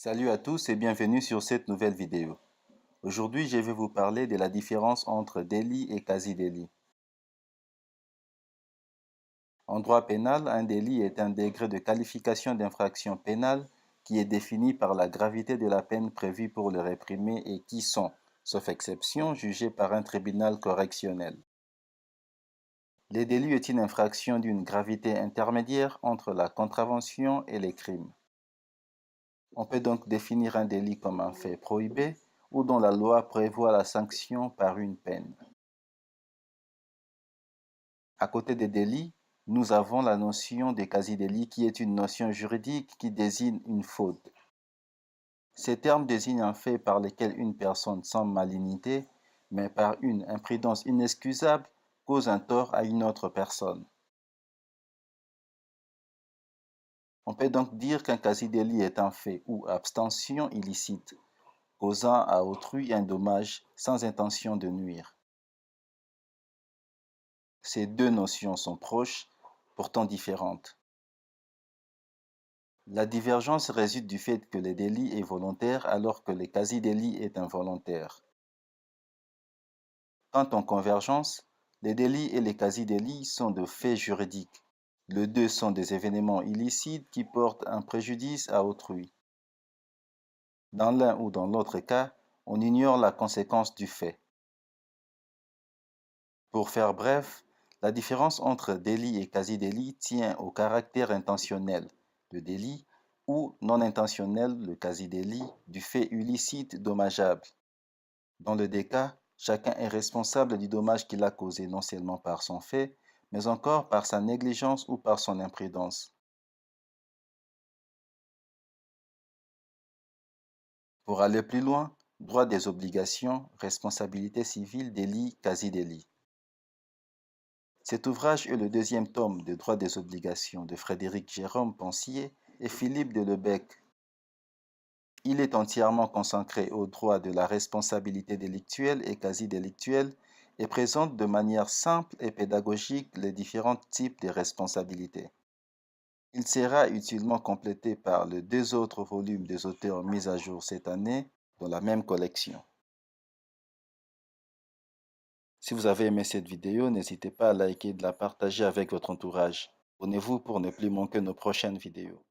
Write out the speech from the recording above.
Salut à tous et bienvenue sur cette nouvelle vidéo. Aujourd'hui, je vais vous parler de la différence entre délit et quasi-délit. En droit pénal, un délit est un degré de qualification d'infraction pénale qui est défini par la gravité de la peine prévue pour le réprimer et qui sont, sauf exception, jugés par un tribunal correctionnel. Les délits est une infraction d'une gravité intermédiaire entre la contravention et les crimes. On peut donc définir un délit comme un fait prohibé ou dont la loi prévoit la sanction par une peine. À côté des délits, nous avons la notion de quasi-délit qui est une notion juridique qui désigne une faute. Ces termes désignent un fait par lequel une personne sans malignité, mais par une imprudence inexcusable, cause un tort à une autre personne. On peut donc dire qu'un quasi-délit est un fait ou abstention illicite, causant à autrui un dommage sans intention de nuire. Ces deux notions sont proches, pourtant différentes. La divergence résulte du fait que le délit est volontaire alors que le quasi-délit est involontaire. Quant en convergence, les délits et les quasi-délits sont de faits juridiques. Les deux sont des événements illicites qui portent un préjudice à autrui. Dans l'un ou dans l'autre cas, on ignore la conséquence du fait. Pour faire bref, la différence entre délit et quasi-délit tient au caractère intentionnel, le délit, ou non intentionnel, le quasi-délit, du fait illicite dommageable. Dans les deux cas, chacun est responsable du dommage qu'il a causé non seulement par son fait, mais encore par sa négligence ou par son imprudence. Pour aller plus loin, droit des obligations, responsabilité civile, délit, quasi-délit. Cet ouvrage est le deuxième tome de Droit des obligations de Frédéric Jérôme Pensier et Philippe Delebecq. Il est entièrement consacré au droit de la responsabilité délictuelle et quasi-délictuelle et présente de manière simple et pédagogique les différents types de responsabilités. Il sera utilement complété par les deux autres volumes des auteurs mis à jour cette année dans la même collection. Si vous avez aimé cette vidéo, n'hésitez pas à liker et de la partager avec votre entourage. Abonnez-vous pour ne plus manquer nos prochaines vidéos.